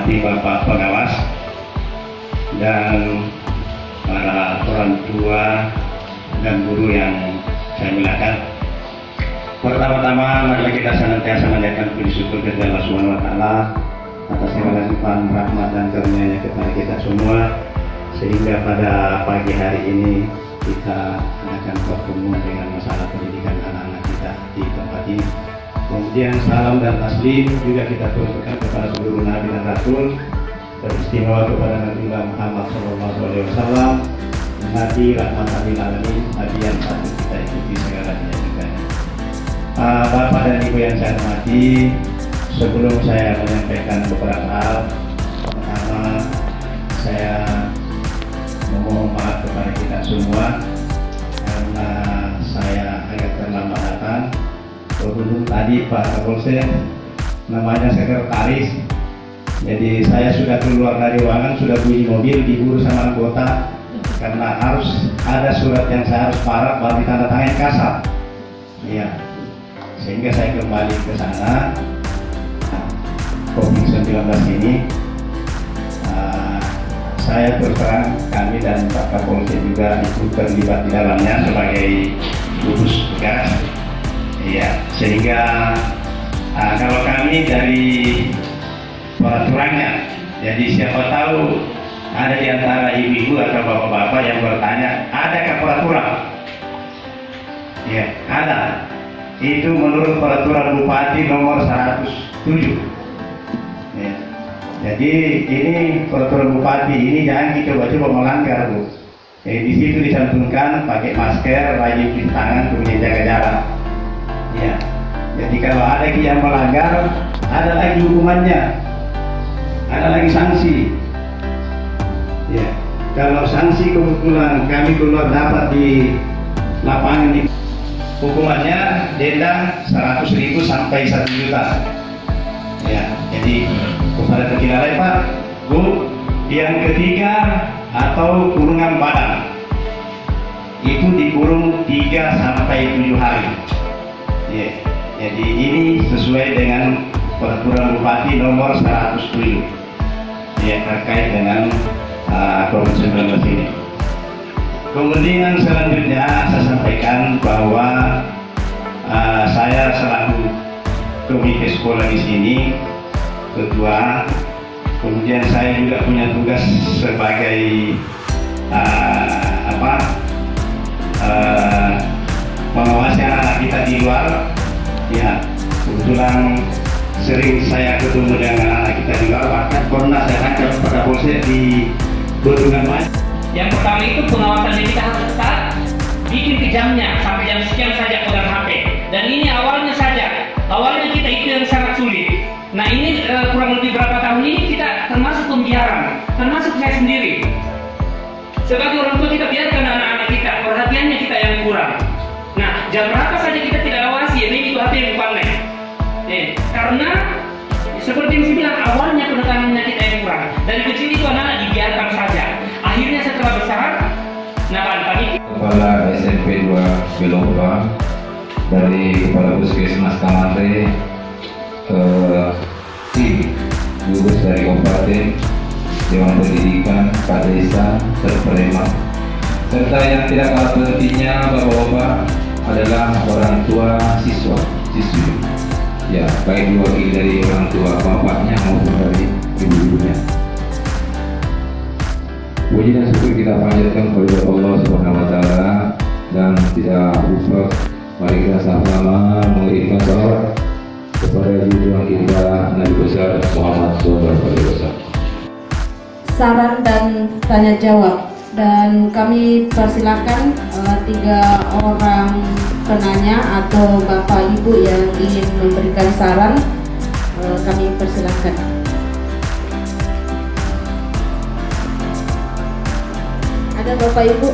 hormati Bapak Pengawas dan para orang tua dan guru yang saya muliakan. Pertama-tama marilah kita senantiasa menjadikan puji syukur kepada Allah Subhanahu wa taala atas segala limpahan rahmat dan karunia-Nya kepada kita semua, sehingga pada pagi hari ini kita akan bertemu dengan masalah pendidikan anak-anak kita di tempat ini. Kemudian salam dan taslim juga kita turunkan kepada seluruh Nabi dan Rasul, beristimewa kepada Nabi Muhammad SAW, Nabi rahmatan lil alamin, Nabi yang patut kita ikuti segala penyajiannya. Bapak dan Ibu yang saya hormati, sebelum saya menyampaikan beberapa hal, pertama saya memohon maaf kepada kita semua karena saya agak terlambat datang. Berhubung tadi Pak Kapolsek namanya sekretaris, jadi saya sudah keluar dari ruangan, sudah bunyi mobil, diburu sama anggota karena harus ada surat yang saya harus paraf baru ditandatangani kasat. Iya, sehingga saya kembali ke sana. COVID-19 ini saya berperan, kami dan Pak Kapolsek juga ikut terlibat di dalamnya sebagai gugus tugas. Iya, sehingga kalau kami dari peraturannya, jadi siapa tahu ada di antara ibu-ibu atau bapak-bapak yang bertanya, adakah peraturan? Ya, ada. Itu menurut peraturan Bupati nomor 107. Ya. Jadi ini peraturan Bupati ini jangan dicoba-coba melanggar, Bu. Jadi di situ dicantumkan pakai masker, rajin cuci tangan, kemudian jaga jarak. Ya, jadi kalau ada yang melanggar, ada lagi hukumannya, ada lagi sanksi. Ya, kalau sanksi kebetulan kami keluar dapat di lapangan, di hukumannya denda 100.000 sampai 1 juta. Ya, jadi kepada terkira Pak, Bu, yang ketiga atau kurungan badan itu dikurung 3 sampai 7 hari. Ya, jadi ini sesuai dengan peraturan Bupati nomor 107 ya, terkait dengan COVID-19 ini. Kemudian selanjutnya saya sampaikan bahwa saya selaku komite sekolah di sini, ketua, kemudian saya juga punya tugas sebagai mengawasi anak-anak kita di luar. Ya, kebetulan sering saya ketemu dengan anak kita di luar, bahkan pernah saya tangkap pada polsek di Bendungan Mas. Yang pertama itu pengawasannya kita harus ketat, bikin ke jamnya, sampai jam sekian saja pegang HP. Dan ini awalnya saja, awalnya kita itu yang sangat sulit. Nah ini kurang lebih berapa tahun ini kita termasuk pembiaran, termasuk saya sendiri. Sebagai orang tua kita biarkan anak-anak kita, perhatiannya kita yang kurang. Nah, jam berapa saja kita tidak awasi, ini itu HP yang pandai. Karena seperti yang saya bilang, awalnya penekanannya kita yang kurang. Dari kecil itu anak-anak dibiarkan saja. Akhirnya setelah besar, nah tadi Kepala SMP 2 Belopa, dari Kepala Puskesmas Kamante, tim gugus dari Kabupaten, Dewan Pendidikan, Pak Desa, Terperema, serta yang tidak kalah pentingnya Bapak-bapak adalah orang tua siswa, siswi. Ya, baik diwakili dari orang tua bapaknya maupun dari ibu-ibunya. Puji dan syukur kita panjatkan kepada Allah Subhanahu wa taala, dan tidak lupa mari kita sama-sama mengirimkan salawat kepada junjungan kita Nabi besar Muhammad SAW. Saran dan tanya jawab, dan kami persilakan 3 orang penanya atau bapak ibu yang ingin memberikan saran, kami persilakan. Ada bapak ibu?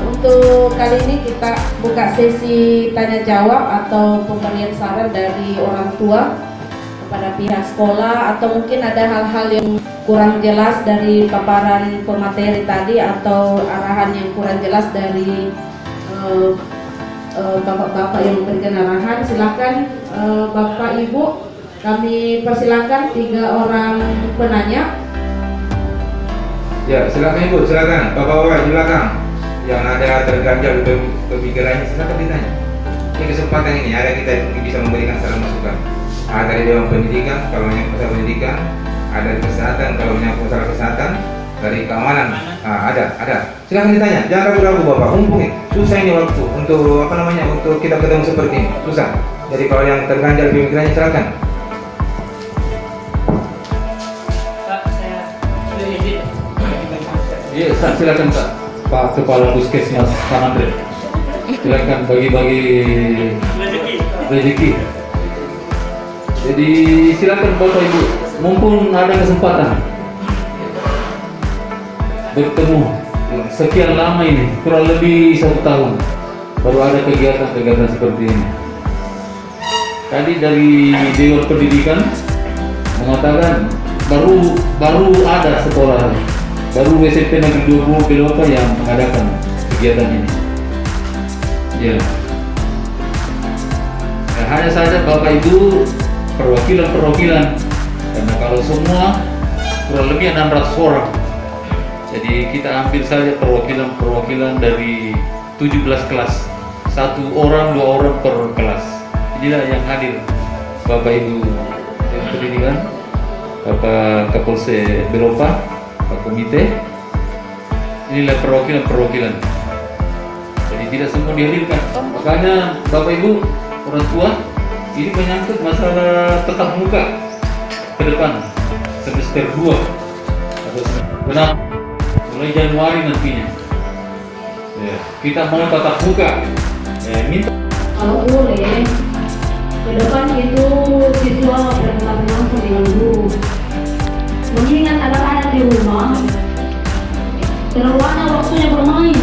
Untuk kali ini kita buka sesi tanya jawab atau pemberian saran dari orang tua kepada pihak sekolah, atau mungkin ada hal-hal yang kurang jelas dari paparan pemateri tadi, atau arahan yang kurang jelas dari bapak-bapak yang memberikan arahan. Silakan Bapak Ibu Kami persilakan 3 orang penanya. Ya, silakan Ibu, silakan. Bapak-bapak di belakang yang ada terganjal pemikirannya, silakan ditanya. Ini kesempatan ini ada kita bisa memberikan saran masukan. Ada dari Dewan Pendidikan kalau menyangkut masalah pendidikan, ada dari kesehatan kalau menyangkut masalah kesehatan, dari keamanan. Ada. Silakan ditanya. Jangan ragu-ragu Bapak. Mumpung susah ini waktu untuk untuk kita ketemu seperti ini. Susah. Jadi kalau yang terganjal pemikirannya silakan. Iya, silakan Pak Kepala Puskesmas Samandre. Silakan bagi-bagi rezeki. Jadi silakan Bapak Ibu, mumpung ada kesempatan bertemu sekian lama ini, kurang lebih 1 tahun baru ada kegiatan-kegiatan seperti ini. Tadi dari Dewan Pendidikan mengatakan baru ada sekolah, baru SMP Negeri 20 Belopa yang mengadakan kegiatan ini. Ya. Nah, hanya saja Bapak Ibu perwakilan, karena kalau semua kurang lebih 600 orang. Jadi kita ambil saja perwakilan dari 17 kelas, 1 orang 2 orang per kelas. Inilah yang hadir Bapak Ibu Dewan Pendidikan, Bapak Kapolsek Belopa, Pak Komite. Inilah perwakilan. Jadi tidak semua dihadirkan. Makanya Bapak Ibu orang tua, ini menyangkut masalah tetap muka ke depan semester 2 atau semester 6 mulai Januari nantinya. Ya, kita mau tatap muka. Minta kalau boleh ke depan itu siswa bertatap langsung dengan guru. Mengingat anak-anak di rumah terlalu banyak waktunya bermain.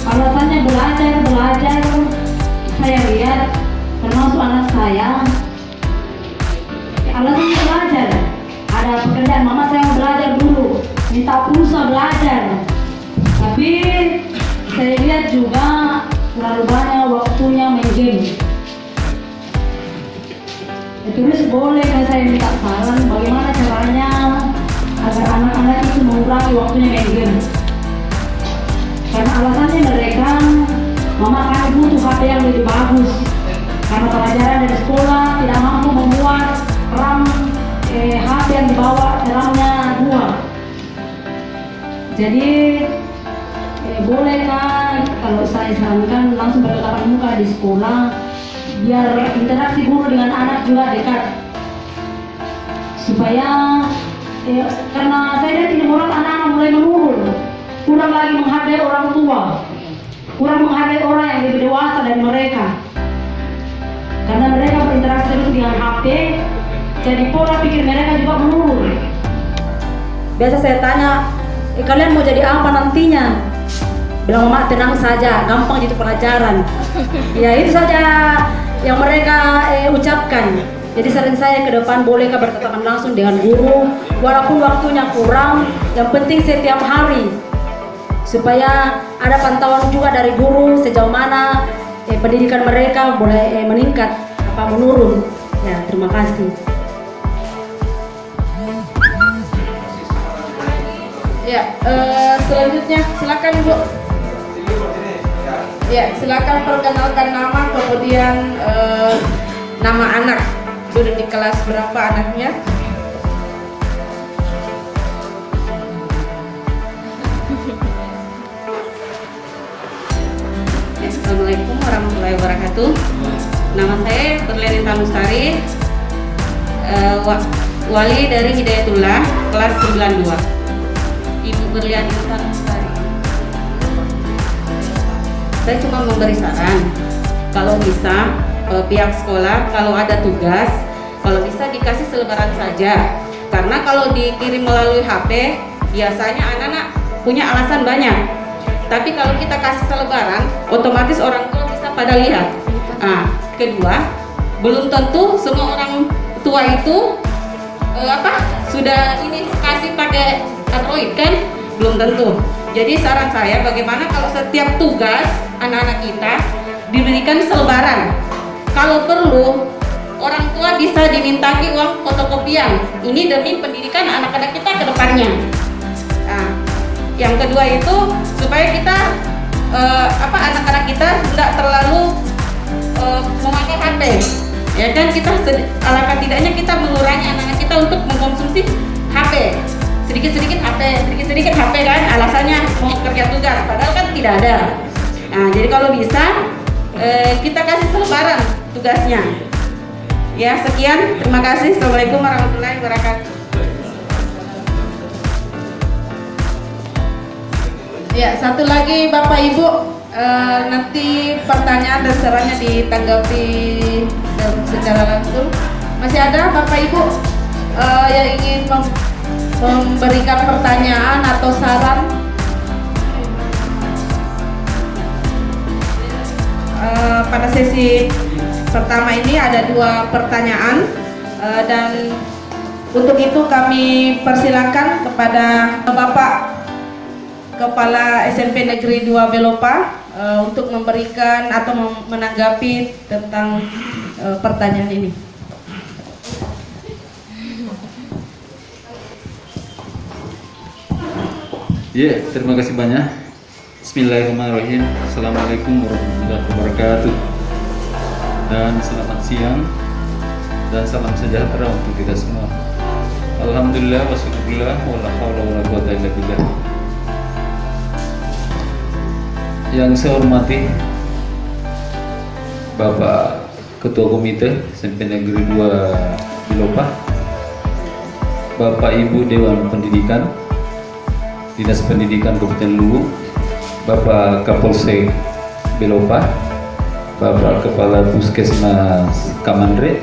Alasannya belajar. Saya lihat termasuk anak saya. Alasannya belajar. Ada pekerjaan, mama saya mau belajar dulu, minta pulsa belajar. Tapi saya lihat juga terlalu banyak waktunya main game. Terus boleh kan saya minta saran bagaimana caranya agar anak-anak itu mengurangi waktunya main game. Karena alasannya mereka, mama kami butuh HP yang lebih bagus. Karena pelajaran dari sekolah tidak mampu membuat RAM HP yang dibawa RAM-nya 2. Jadi bolehkah kalau saya sarankan langsung bertatap muka di sekolah, biar interaksi guru dengan anak juga dekat, supaya karena saya lihat ini anak-anak mulai menurun, kurang lagi menghargai orang tua, kurang menghargai orang yang lebih dewasa dari mereka, karena mereka berinteraksi terus dengan HP, jadi pola pikir mereka juga menurun. Biasa saya tanya, kalian mau jadi apa nantinya? Bilang mama tenang saja, gampang gitu pelajaran. Ya itu saja yang mereka ucapkan. Jadi saran saya ke depan bolehkah bertatapan langsung dengan guru, walaupun waktunya kurang, yang penting setiap hari, supaya ada pantauan juga dari guru sejauh mana pendidikan mereka boleh meningkat apa menurun. Ya terima kasih. Ya selanjutnya silakan Ibu. Ya, silakan perkenalkan nama, kemudian nama anak. Duduk di kelas berapa anaknya? Assalamualaikum warahmatullahi wabarakatuh. Nama saya Berlian Lestari, wali dari Hidayatullah, kelas 92. Ibu Berlian Lestari. Saya cuma memberi saran, kalau bisa pihak sekolah kalau ada tugas, kalau bisa dikasih selebaran saja, karena kalau dikirim melalui HP biasanya anak-anak punya alasan banyak, tapi kalau kita kasih selebaran otomatis orang tua bisa pada lihat. Kedua, belum tentu semua orang tua itu sudah ini kasih pakai Android kan, belum tentu. Jadi saran saya bagaimana kalau setiap tugas anak-anak kita diberikan selebaran. Kalau perlu orang tua bisa dimintai uang fotokopian. Ini demi pendidikan anak-anak kita ke depannya. Nah, yang kedua itu supaya kita anak-anak kita tidak terlalu memakai HP. Ya kan, kita alangkah tidaknya kita mengurangi anak-anak kita untuk mengkonsumsi HP. Sedikit-sedikit HP kan, alasannya mau kerja tugas, padahal kan tidak ada. Nah, jadi kalau bisa kita kasih selebaran tugasnya. Ya, sekian, terima kasih. Assalamualaikum warahmatullahi wabarakatuh. Ya, satu lagi Bapak Ibu, nanti pertanyaan dan sarannya ditanggapi secara langsung. Masih ada Bapak Ibu yang ingin memberikan pertanyaan atau saran? Pada sesi pertama ini ada 2 pertanyaan, dan untuk itu kami persilakan kepada Bapak Kepala SMP Negeri 2 Belopa untuk memberikan atau menanggapi tentang pertanyaan ini. Ya, terima kasih banyak. Bismillahirrahmanirrahim. Assalamualaikum warahmatullahi wabarakatuh. Dan selamat siang dan salam sejahtera untuk kita semua. Alhamdulillah wa syukurillah wa la haula wa la quwwata illa billah. Yang saya hormati Bapak Ketua Komite SMP Negeri 2 Belopa, Bapak Ibu Dewan Pendidikan Dinas Pendidikan Kabupaten Luwu, Bapak Kapolsek Belopa, Bapak Kepala Puskesmas Kamandre,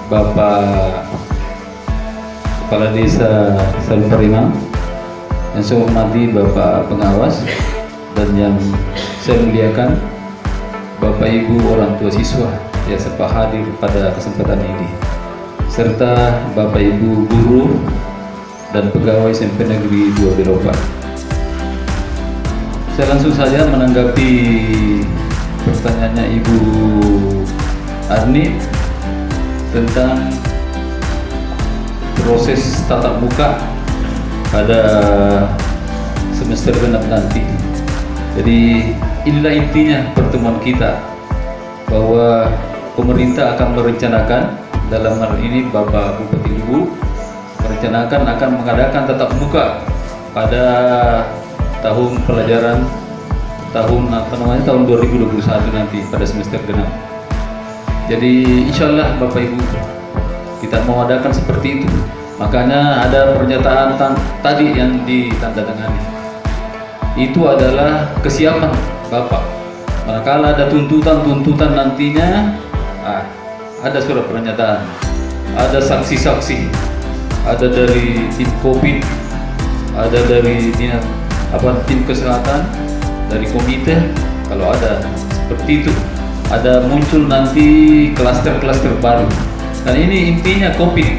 Bapak Kepala Desa Salperima, yang saya hormati Bapak Pengawas, dan yang saya muliakan Bapak Ibu orang tua siswa yang sempat hadir pada kesempatan ini, serta Bapak Ibu guru dan pegawai SMP Negeri 2 Belopa. Saya langsung saja menanggapi pertanyaannya Ibu Arni tentang proses tatap muka pada semester genap nanti. Jadi inilah intinya pertemuan kita, bahwa pemerintah akan merencanakan, dalam hal ini Bapak Bupati Luwu merencanakan akan mengadakan tatap muka pada tahun pelajaran tahun 2021 nanti pada semester genap. Jadi insya Allah Bapak Ibu kita mau adakan seperti itu. Makanya ada pernyataan tadi yang ditandatangani. Itu adalah kesiapan Bapak. Manakala ada tuntutan nantinya, ada surat pernyataan, ada saksi-saksi, ada dari tim COVID, ada dari tim kesehatan, dari komite. Kalau ada seperti itu, ada muncul nanti klaster-klaster baru. Dan ini intinya COVID,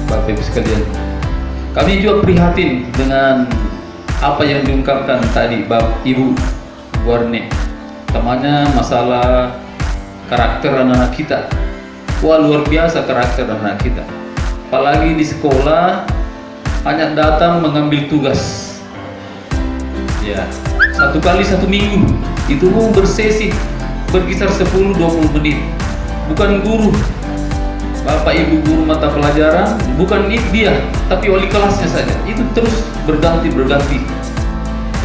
Bapak Ibu sekalian. Kami juga prihatin dengan apa yang diungkapkan tadi Bapak Ibu Warne, temannya masalah karakter anak-anak kita. Wah, luar biasa karakter anak kita. Apalagi di sekolah hanya datang mengambil tugas. Ya, 1 kali 1 minggu itu bersesi berkisar 10-20 menit. Bukan guru, Bapak Ibu guru mata pelajaran, bukan dia, tapi wali kelasnya saja. Itu terus berganti.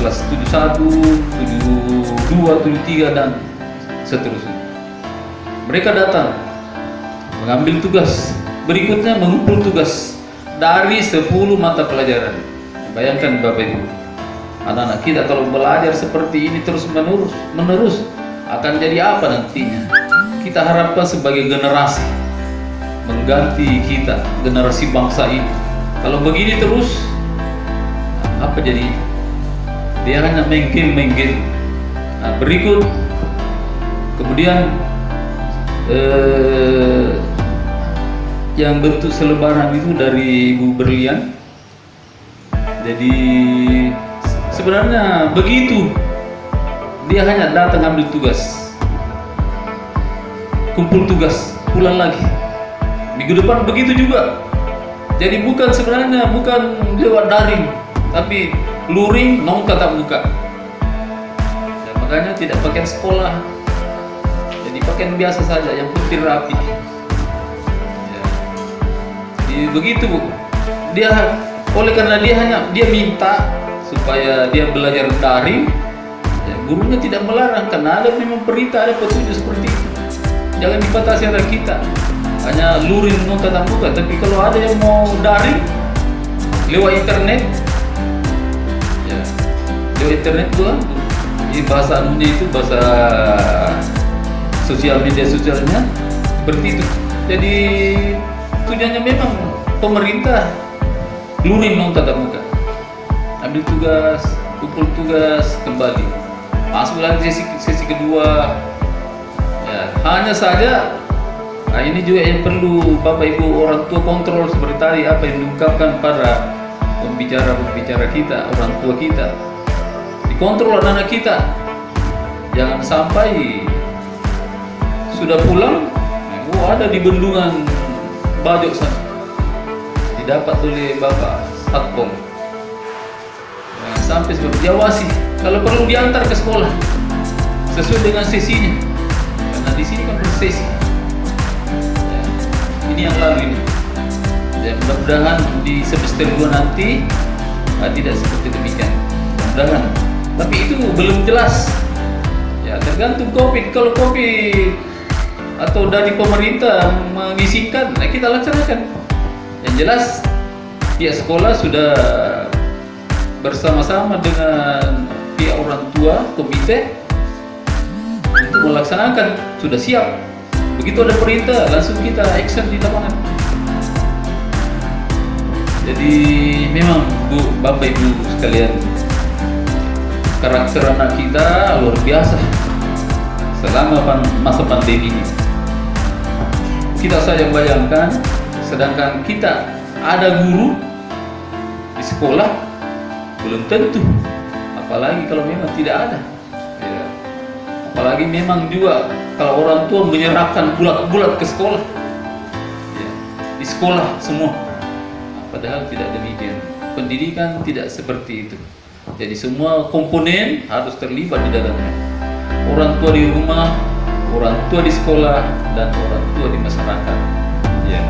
Kelas 71, 72, 73 dan seterusnya. Mereka datang mengambil tugas, berikutnya mengumpul tugas dari 10 mata pelajaran. Bayangkan Bapak Ibu, anak-anak kita kalau belajar seperti ini terus menerus akan jadi apa nantinya? Kita harapkan sebagai generasi mengganti kita, generasi bangsa ini. Kalau begini terus, apa jadi? Dia hanya main game. Nah, berikut kemudian yang bentuk selebaran itu dari Ibu Berlian. Jadi sebenarnya begitu, dia hanya datang ambil tugas, kumpul tugas, pulang lagi. Minggu depan begitu juga. Jadi sebenarnya bukan lewat daring, tapi luring non tatap muka. Dan makanya tidak pakaian sekolah, jadi pakaian biasa saja, yang penting rapi. Ya. Jadi begitu Bu. Oleh karena dia minta supaya dia belajar daring, ya, gurunya tidak melarang karena ada memang perintah, ada petunjuk seperti itu. Jangan dibatasi oleh kita. Hanya luring non tatap muka, tapi kalau ada yang mau daring lewat internet, ya lewat internet tuh, ini bahasa anunya itu bahasa sosial media sosialnya seperti itu. Jadi tujuannya memang pemerintah luring non tatap muka, ambil tugas, kumpul tugas, kembali masuk lagi sesi kedua. Ya, hanya saja. Nah, ini juga yang perlu Bapak Ibu orang tua kontrol seperti tadi apa yang diungkapkan para pembicara kita, orang tua kita. Dikontrol anak kita. Jangan sampai sudah pulang, ada di bendungan Bajok sana. Didapat oleh Bapak Satpol. Nah, sampai seperti diawasi. Kalau perlu diantar ke sekolah sesuai dengan sesinya. Karena di sini kan bersesi. Ini yang lalu ini. Dan mudah-mudahan di semester 2 nanti tidak seperti demikian. Mudah-mudahan. Tapi itu belum jelas. Ya, tergantung COVID. Kalau COVID atau dari pemerintah mengizinkan, kita laksanakan. Yang jelas pihak sekolah sudah bersama-sama dengan pihak orang tua, komite untuk melaksanakan, sudah siap. Begitu ada perintah, langsung kita action di lapangan. Jadi memang Bu, Bapak Ibu sekalian, karakter anak kita luar biasa selama masa pandemi ini. Kita saja bayangkan, sedangkan kita ada guru di sekolah, belum tentu. Apalagi kalau memang tidak ada. Ya. Apalagi memang juga kalau orang tua menyerahkan bulat-bulat ke sekolah, ya, di sekolah semua. Padahal tidak demikian. Pendidikan tidak seperti itu. Jadi semua komponen harus terlibat di dalamnya. Orang tua di rumah, orang tua di sekolah, dan orang tua di masyarakat. Ya.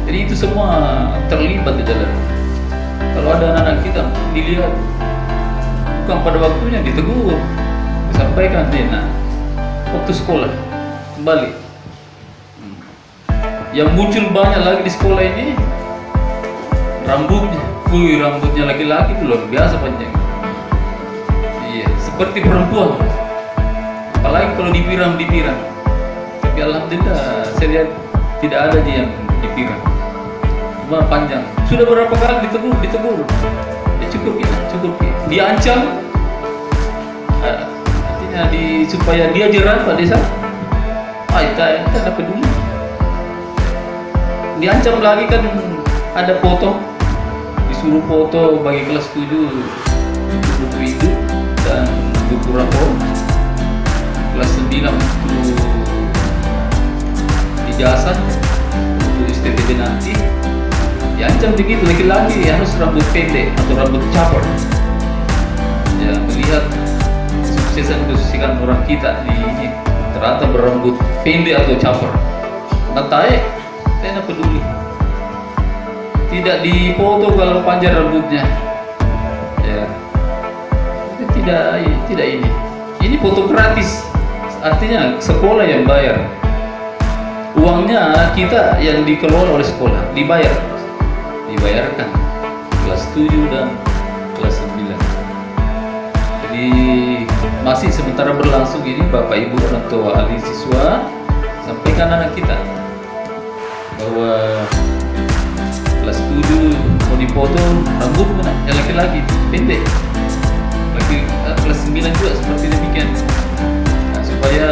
Jadi itu semua terlibat di dalamnya. Kalau ada anak-anak kita dilihat bukan pada waktunya, ditegur, disampaikan, nah, waktu sekolah kembali. Yang muncul banyak lagi di sekolah ini rambutnya. Rambutnya laki-laki itu luar biasa panjang. Iya, seperti perempuan. Apalagi kalau dipirang. Tapi alhamdulillah saya lihat tidak ada yang dipirang. Cuma panjang. Sudah berapa kali ditegur. Ya cukup. Diancam. Artinya supaya dia jerah Pak Desa. Kita tidak peduli. Diancam lagi kan, ada foto, disuruh foto bagi kelas 7 buku hidup dan buku rapor, kelas 9 untuk ijazah, untuk STTB nanti. Diancam begitu, laki-laki harus rambut pendek atau rambut caper. Ya, melihat kesuksesan orang kita ini ternyata berambut pendek atau caper. Nanti saya tidak peduli. Tidak dipoto kalau panjang rambutnya. Ya. Tidak ini. Ini foto gratis. Artinya sekolah yang bayar. Uangnya kita yang dikelola oleh sekolah, dibayarkan kelas 7 dan kelas 9. Jadi masih sementara berlangsung ini, Bapak Ibu orang tua ahli siswa, sampaikan anak kita bahwa kelas 7 mau dipotong rambut mana? Yang laki-laki pendek. Kelas 9 juga seperti demikian. Nah, supaya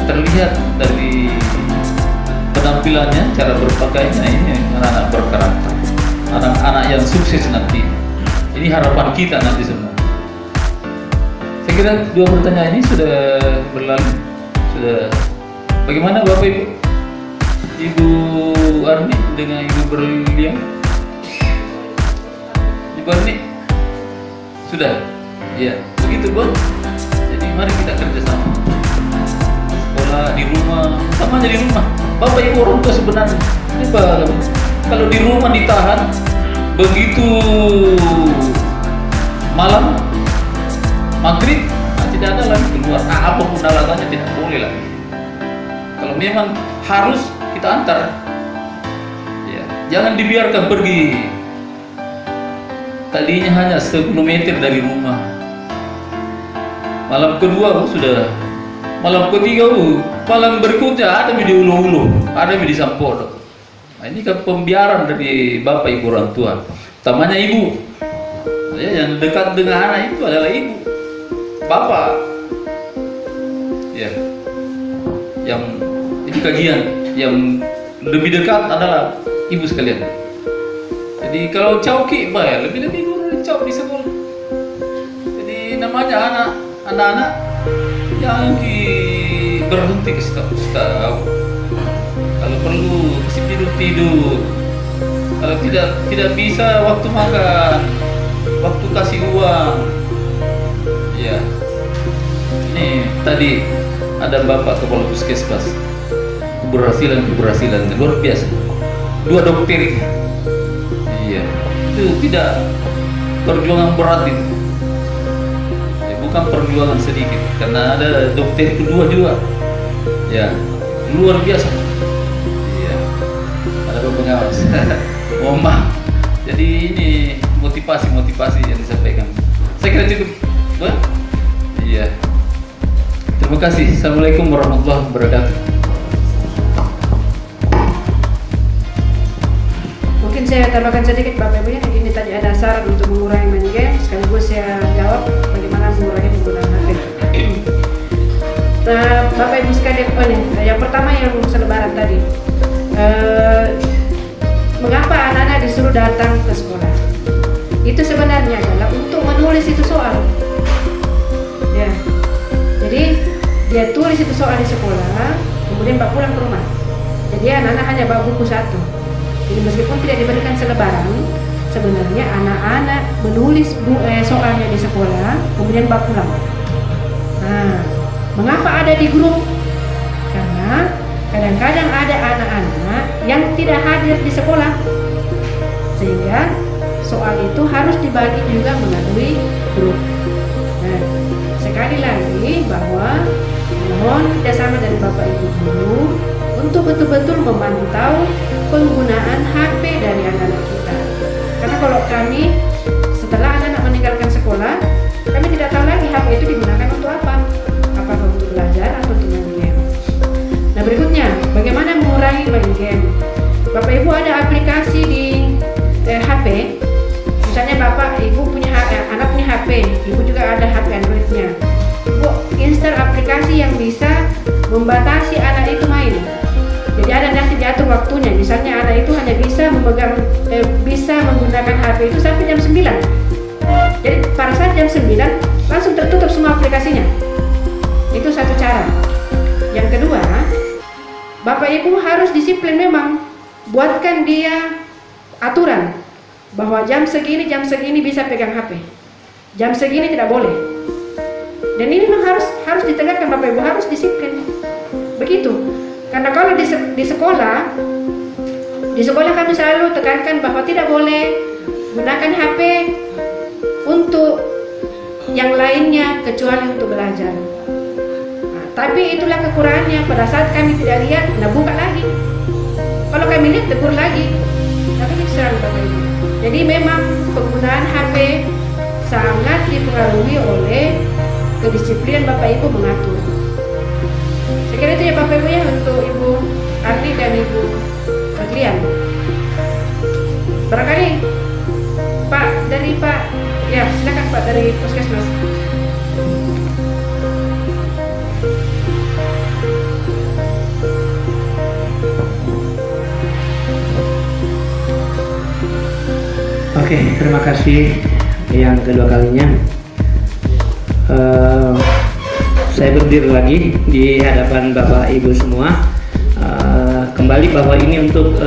terlihat dari penampilannya, cara berpakaiannya, ini anak-anak berkarakter, anak-anak yang sukses nanti. Ini harapan kita nanti semua. Saya kira 2 pertanyaan ini sudah berlalu. Sudah. Bagaimana Bapak Ibu? dengan Ibu Berlian? Ibu Arni? Sudah? Iya, begitu Bon. Jadi mari kita kerjasama. Sekolah di rumah, sama aja di rumah. Bapak Ibu orang tua sebenarnya. Ini kalau di rumah ditahan, begitu malam maghrib tidak ada lagi keluar. Apapun alasannya tidak boleh lagi. Kalau memang harus kita antar, ya, jangan dibiarkan pergi. Tadinya hanya 10 meter dari rumah. Malam kedua sudah, malam ketiga malam berikutnya ada di ulu-ulu, ada di Sampodo. Nah, ini kan pembiaran dari bapak ibu orang tua, utamanya ibu. Ya, yang dekat dengan anak itu adalah ibu, bapak. Ya, yang ini kajian yang lebih dekat adalah ibu sekalian. Jadi kalau cauki bayar lebih guru cau di sekolah. Jadi namanya anak-anak yang berhenti ke tahu. Kalau perlu kasih tidur. Kalau tidak bisa waktu makan, waktu kasih uang. Ya. Ini tadi ada bapak kepala puskesmas. Keberhasilan luar biasa. 2 dokter. Iya, itu tidak perjuangan berat itu. Ya, bukan perjuangan sedikit, karena ada dokter kedua juga. Ya, luar biasa. Iya, ada pengawas. Mohon maaf. Jadi ini motivasi yang disampaikan. Saya kira cukup. Iya. Terima kasih. Assalamualaikum warahmatullahi wabarakatuh. Mungkin saya tambahkan sedikit Bapak Ibu, ini tadi ada syarat untuk mengurangi main game, sekaligus saya jawab bagaimana mengurangi penggunaan HP. Nah, Bapak Ibu sekalian, yang pertama yang selebaran tadi, mengapa anak-anak disuruh datang ke sekolah? Itu sebenarnya adalah untuk menulis itu soal. Ya, jadi dia tulis itu soal di sekolah, kemudian bawa pulang ke rumah. Jadi anak-anak hanya bawa buku satu. Jadi meskipun tidak diberikan selebaran, sebenarnya anak-anak menulis soalnya di sekolah, kemudian bawa pulang. Nah, mengapa ada di grup? Karena kadang-kadang ada anak-anak yang tidak hadir di sekolah, sehingga soal itu harus dibagi juga melalui grup. Nah, sekali lagi bahwa mohon kerjasama dari Bapak Ibu guru untuk betul-betul memantau penggunaan HP dari anak-anak kita. Karena kalau kami setelah anak-anak meninggalkan sekolah, kami tidak tahu lagi HP itu digunakan untuk apa. Apakah untuk belajar atau untuk main game. Nah, berikutnya, bagaimana mengurangi main game? Bapak Ibu ada aplikasi di HP. Misalnya Bapak Ibu punya anak punya HP, Ibu juga ada HP Androidnya. Ibu install aplikasi yang bisa membatasi anak itu main. Jadi ada nanti diatur waktunya. Misalnya anak itu hanya bisa bisa menggunakan HP itu sampai jam 9. Jadi pada saat jam 9 langsung tertutup semua aplikasinya. Itu satu cara. Yang kedua, Bapak Ibu harus disiplin memang. Buatkan dia aturan bahwa jam segini bisa pegang HP. Jam segini tidak boleh. Dan ini memang harus ditegakkan, Bapak Ibu harus disiplin. Begitu. Karena kalau di sekolah kami selalu tekankan bahwa tidak boleh gunakan HP untuk yang lainnya kecuali untuk belajar. Nah, tapi itulah kekurangannya, pada saat kami tidak lihat, buka lagi. Kalau kami lihat, tegur lagi. Tapi itu selalu Bapak Ibu. Jadi memang penggunaan HP sangat dipengaruhi oleh kedisiplinan Bapak Ibu mengatur. Saya kira itu ya Bapak Ibu ya, untuk Ibu Arni dan Ibu Berlian. Barangkali Pak dari Pak, ya silakan Pak dari Puskesmas. Oke, terima kasih yang kedua kalinya. Saya berdiri lagi di hadapan Bapak Ibu semua. kembali bahwa ini untuk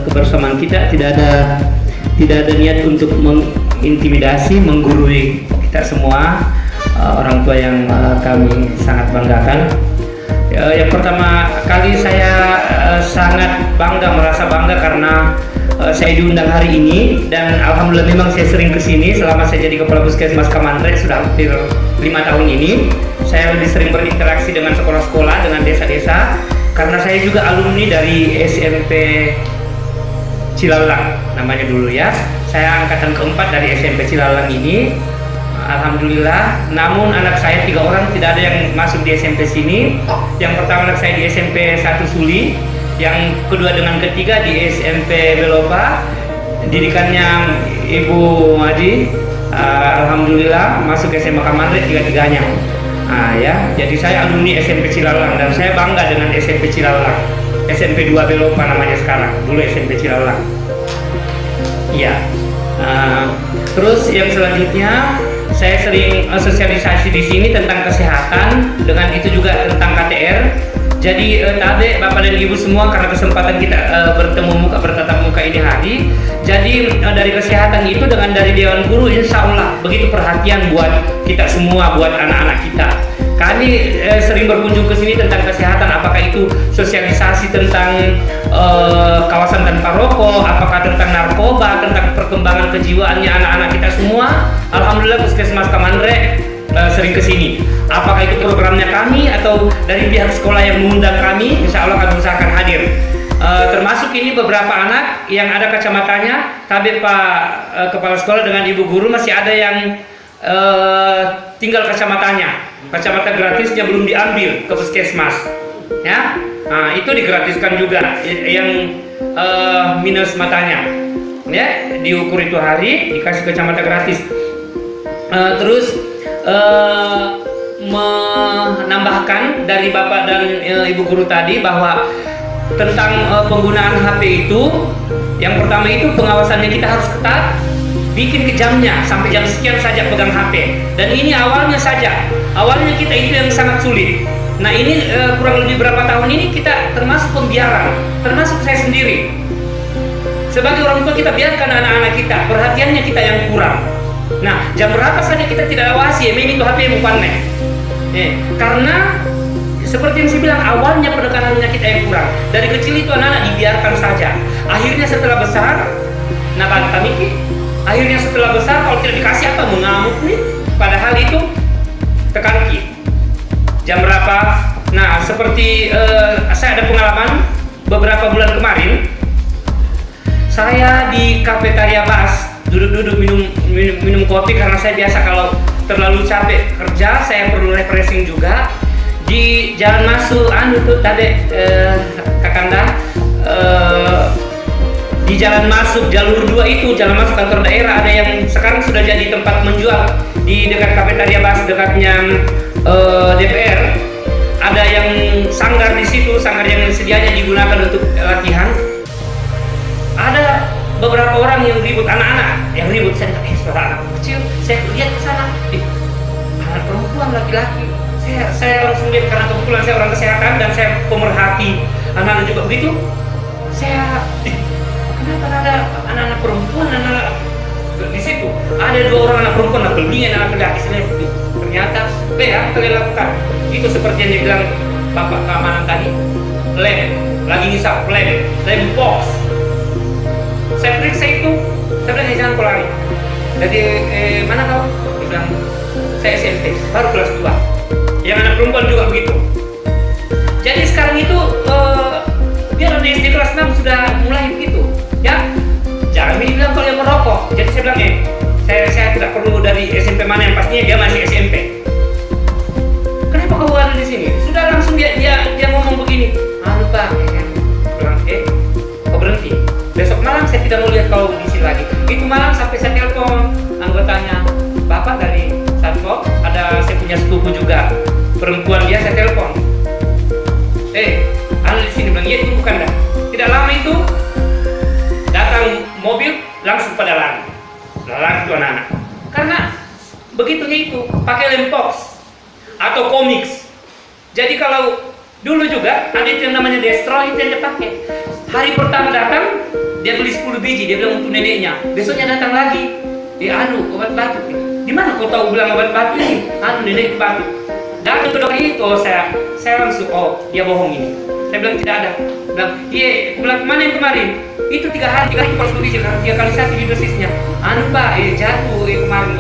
kebersamaan kita, tidak ada niat untuk mengintimidasi, menggurui kita semua, orang tua yang kami sangat banggakan. Yang pertama kali saya sangat merasa bangga karena saya diundang hari ini, dan alhamdulillah memang saya sering kesini selama saya jadi Kepala Puskesmas Kamandre sudah hampir 5 tahun ini. Saya lebih sering berinteraksi dengan sekolah-sekolah, dengan desa-desa, karena saya juga alumni dari SMP Cilalang namanya dulu ya. Saya angkatan keempat dari SMP Cilalang ini. Alhamdulillah, namun anak saya 3 orang tidak ada yang masuk di SMP sini. Yang pertama anak saya di SMP 1 Suli, yang kedua dengan ketiga di SMP Belopa, didikannya Ibu Maji. Alhamdulillah masuk SMA Kamandre tiga-tiganya. Ya, jadi saya alumni SMP Cilalang dan saya bangga dengan SMP Cilalang. SMP 2 Belopa namanya sekarang, dulu SMP Cilalang. Iya. Terus yang selanjutnya, saya sering sosialisasi di sini tentang kesehatan, dengan itu juga tentang KTR. Jadi tadi Bapak dan Ibu semua, karena kesempatan kita bertatap muka ini hari, jadi dari kesehatan itu dengan dari Dewan Guru, insya Allah begitu perhatian buat kita semua, buat anak-anak kita. Kami sering berkunjung ke sini tentang kesehatan, apakah itu sosialisasi tentang kawasan tanpa rokok, apakah tentang narkoba, tentang perkembangan kejiwaannya anak-anak kita semua. Alhamdulillah Puskesmas Kamandre sering ke sini. Apakah itu programnya kami atau dari pihak sekolah yang mengundang kami, insya Allah kami usahakan hadir. Termasuk ini beberapa anak yang ada kacamatanya, tapi Pak Kepala Sekolah dengan Ibu Guru masih ada yang tinggal kacamatanya. Kacamata gratisnya belum diambil ke puskesmas, ya. Nah, itu digratiskan juga yang minus matanya, ya. Diukur itu hari, dikasih kacamata gratis. Terus menambahkan dari Bapak dan Ibu Guru tadi bahwa tentang penggunaan HP itu, yang pertama itu pengawasannya kita harus ketat. Bikin ke jamnya, sampai jam sekian saja pegang HP. Dan ini awalnya kita itu yang sangat sulit. Nah ini kurang lebih berapa tahun ini kita termasuk pembiaran, termasuk saya sendiri. Sebagai orang tua kita biarkan anak-anak kita, perhatiannya kita yang kurang. Nah jam berapa saja kita tidak awasi, itu HP bukan nih. Karena seperti yang saya bilang, awalnya penekanannya kita yang kurang. Dari kecil itu anak-anak dibiarkan saja. Akhirnya setelah besar, akhirnya setelah besar kalau tidak dikasih apa mengamuk nih, padahal itu tekan ki. Jam berapa? Nah, seperti saya ada pengalaman beberapa bulan kemarin, saya di kafetaria Bas duduk-duduk minum kopi, karena saya biasa kalau terlalu capek kerja saya perlu refreshing juga. Di jalan masuk Kakanda, di jalan masuk jalur 2 itu, jalan masuk kantor daerah, ada yang sekarang sudah jadi tempat menjual di dekat kafetaria Bas, dekatnya DPR. Ada yang sanggar di situ, sanggar yang sedianya digunakan untuk latihan. Ada beberapa orang yang ribut, anak-anak yang ribut. Saya suara anak kecil, saya lihat ke sana, anak perempuan, laki-laki. Saya langsung lihat, karena kebetulan saya orang kesehatan dan saya pemerhati anak-anak juga begitu. Saya kenapa ada anak-anak perempuan di situ? Ada 2 orang anak perempuan, lebihnya anak laki-laki. Ternyata yang kalian lakukan itu seperti yang dibilang Bapak keamanan tadi, lem, lagi ngisap lem box. Saya periksa itu, saya bilang jangan kau lari. Jadi mana kau? Dia bilang saya SMP, baru kelas 2. Yang anak perempuan juga begitu. Jadi sekarang itu biar di SD kelas 6 sudah mulai begitu, ya. Jangan bilang kalau yang merokok. Jadi saya bilang saya tidak perlu dari SMP mana, yang pastinya dia masih SMP. Kenapa kau ada di sini? Sudah langsung dia ngomong begini. Lupa, bilang kau berhenti. Besok malam saya tidak mau lihat kau di sini lagi. Itu malam sampai saya telepon anggotanya, Bapak dari Satpol, ada saya punya sepupu juga perempuan, dia saya telepon. Anda di sini, bilang iya itu bukan dah. Tidak lama itu datang mobil langsung pada lari itu anak-anak. Karena begitunya itu pakai lempox atau komiks. Jadi kalau dulu juga ada itu yang namanya destro, itu yang dipakai. Hari pertama datang, dia beli 10 biji, dia bilang untuk neneknya. Besoknya datang lagi, obat batuk. Di mana kau tahu bilang obat batuk ini? Nenek batuk. Datang ke dokter itu, saya langsung, dia bohong ini. Saya bilang tidak ada. Bilang, iya, bilang mana yang kemarin? Itu 3 hari kalau 10 biji, karena 3 kali 1 di dosisnya. Pak, jatuh kemarin.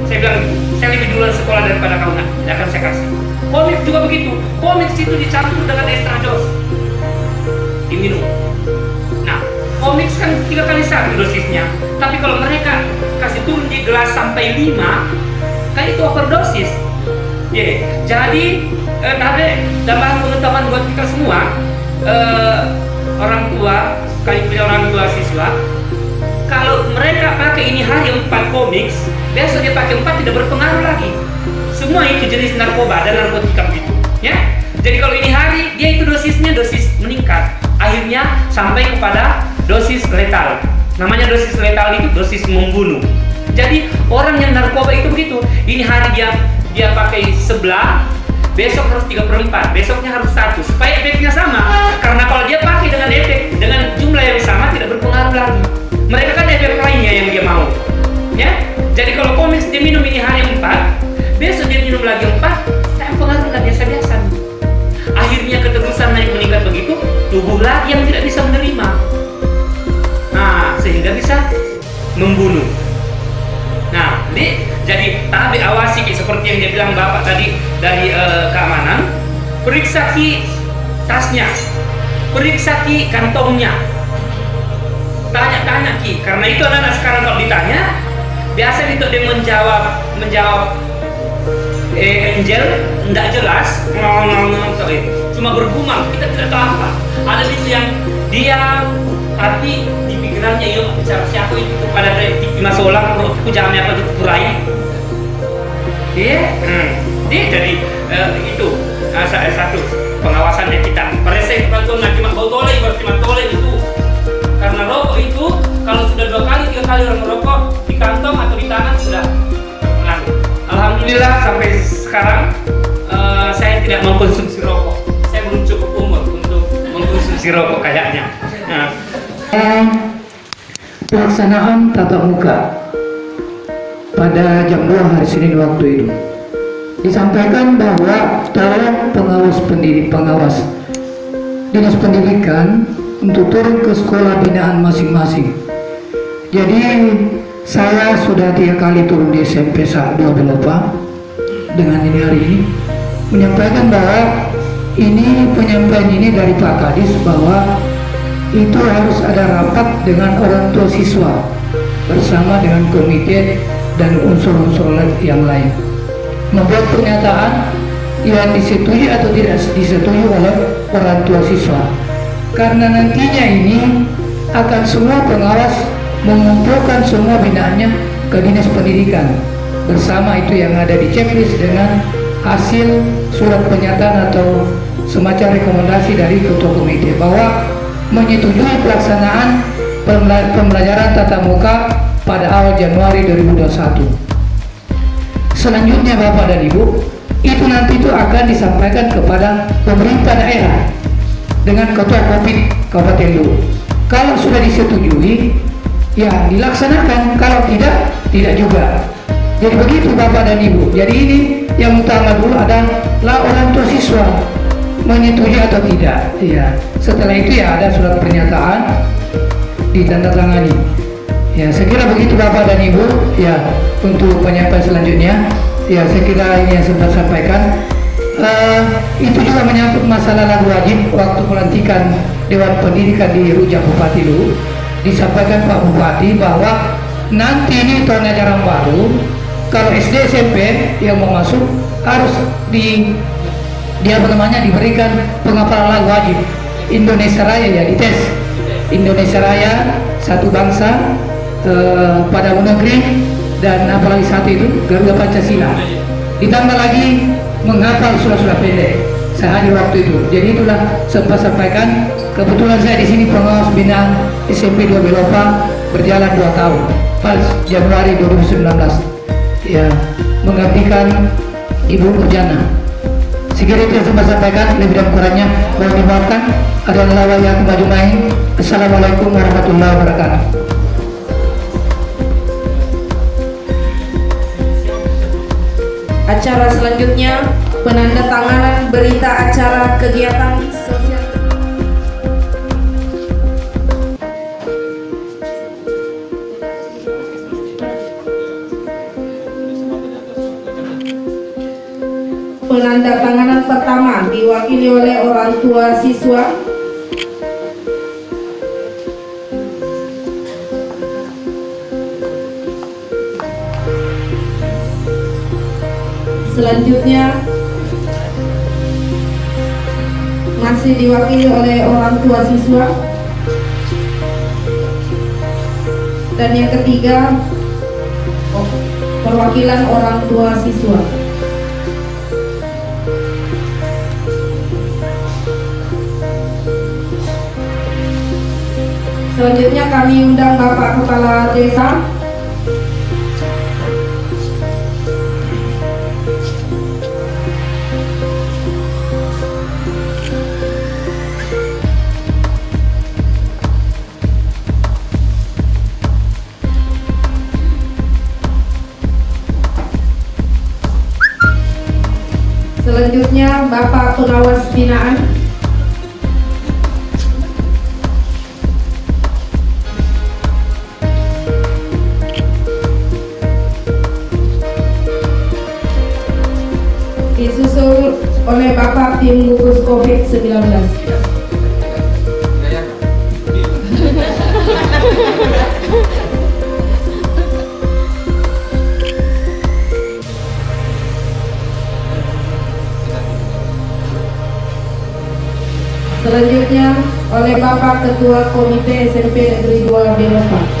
Saya bilang, saya lebih duluan sekolah daripada kau, tidak akan saya kasih. Komik juga begitu. Komik itu dicampur dengan estrados, diminum. Nah, komik kan 3 kali 1 dosisnya. Tapi kalau mereka kasih turun di gelas sampai 5, kan itu overdosis. Jadi ada tambahan pengetahuan buat kita semua, orang tua, sekali punya orang tua siswa. Kalau mereka pakai ini hari 4 komik, besok dia pakai 4 tidak berpengaruh lagi. Semua itu jenis narkoba dan narkotika begitu, ya. Jadi kalau ini hari dia itu dosisnya dosis meningkat, akhirnya sampai kepada dosis letal. Namanya dosis letal itu dosis membunuh. Jadi orang yang narkoba itu begitu. Ini hari dia pakai sebelah, besok harus 3/4, besoknya harus 1 supaya efeknya sama. Karena kalau dia pakai dengan efek dengan jumlah yang sama tidak berpengaruh lagi. Mereka kan efek lainnya yang dia mau, ya. Jadi kalau komik dia minum ini hari 4, besok dia minum lagi 4, tak pengaruh lagi biasa-biasa. Akhirnya keterusan naik meningkat begitu, tubuh lagi yang tidak bisa menerima. Nah, sehingga bisa membunuh. Nah, jadi tapi awasi seperti yang dia bilang Bapak tadi dari keamanan, periksa ki tasnya, periksa ki kantongnya, tanya-tanya ki, karena itu anak-anak sekarang kalau ditanya, biasa itu dia menjawab Angel tidak jelas, cuma bergumam, kita tidak tahu apa. Ada itu yang diam, tapi di pikirannya yuk bicara siapa itu pada di masa ulang aku jamnya apa itu kurai. Jadi itu satu pengawasannya kita. Perese kalau nggak cuma botolnya, cuma toleh itu. Karena rokok itu kalau sudah 2 kali 3 kali orang merokok di kantong atau di tangan sudah mengaruh. Alhamdulillah sampai sekarang saya tidak mengkonsumsi rokok. Saya belum cukup umur untuk mengkonsumsi rokok kayaknya. Pelaksanaan tatap muka pada jam 2 hari Senin waktu itu disampaikan bahwa tolong pengawas dinas pendidikan untuk turun ke sekolah binaan masing-masing. Jadi saya sudah 3 kali turun di SMP 2 Belopa dengan ini hari ini menyampaikan bahwa ini penyampaian ini dari Pak Kadis bahwa itu harus ada rapat dengan orang tua siswa bersama dengan komite dan unsur-unsur yang lain, membuat pernyataan yang disetujui atau tidak disetujui oleh orang tua siswa. Karena nantinya ini akan semua pengawas mengumpulkan semua binaannya ke dinas pendidikan bersama itu yang ada di checklist dengan hasil surat pernyataan atau semacam rekomendasi dari ketua komite bahwa menyetujui pelaksanaan pembelajaran tatap muka pada awal Januari 2021. Selanjutnya Bapak dan Ibu, itu nanti itu akan disampaikan kepada pemerintah daerah dengan ketua Covid Kabupaten Luwu. Kalau sudah disetujui, ya dilaksanakan. Kalau tidak, tidak juga. Jadi begitu Bapak dan Ibu. Jadi ini yang utama dulu adalah orang tua siswa menyetujui atau tidak. Ya. Setelah itu ya ada surat pernyataan ditandatangani. Ya, saya kira begitu Bapak dan Ibu. Ya, untuk penyampaian selanjutnya, ya saya kira ini yang sempat sampaikan. Itu juga menyangkut masalah lagu wajib waktu pelantikan Dewan Pendidikan di Rujak Bupati Luwu. Disampaikan Pak Bupati bahwa nanti ini tahun ajaran baru, kalau SD SMP yang mau masuk harus diberikan penghafalan lagu wajib Indonesia Raya, ya dites Indonesia Raya, Satu Bangsa, pada negeri, dan apalagi satu itu Garuda Pancasila. Ditambah lagi menghafal surah-surah pendek. Saya hadir waktu itu. Jadi itulah sempat sampaikan. Kebetulan saya di sini pengawas binaan SMP 2 Belopa berjalan 2 tahun. Pas Januari 2019. Ya, menggantikan Ibu Nurjana. Sekiranya itu yang sempat sampaikan, lebih dan kurangnya mohon dimaafkan. adalah wayang maju main. Assalamualaikum warahmatullahi wabarakatuh. Acara selanjutnya penandatanganan berita acara kegiatan sosial. Penandatanganan pertama diwakili oleh orang tua siswa. Selanjutnya masih diwakili oleh orang tua siswa. Dan yang ketiga perwakilan orang tua siswa. Selanjutnya kami undang Bapak Kepala Desa. Selanjutnya Bapak Pengawas Binaan. Disusul oleh Bapak Tim Gugus COVID-19. Selanjutnya oleh Bapak Ketua Komite SMP Negeri 2 Belopa.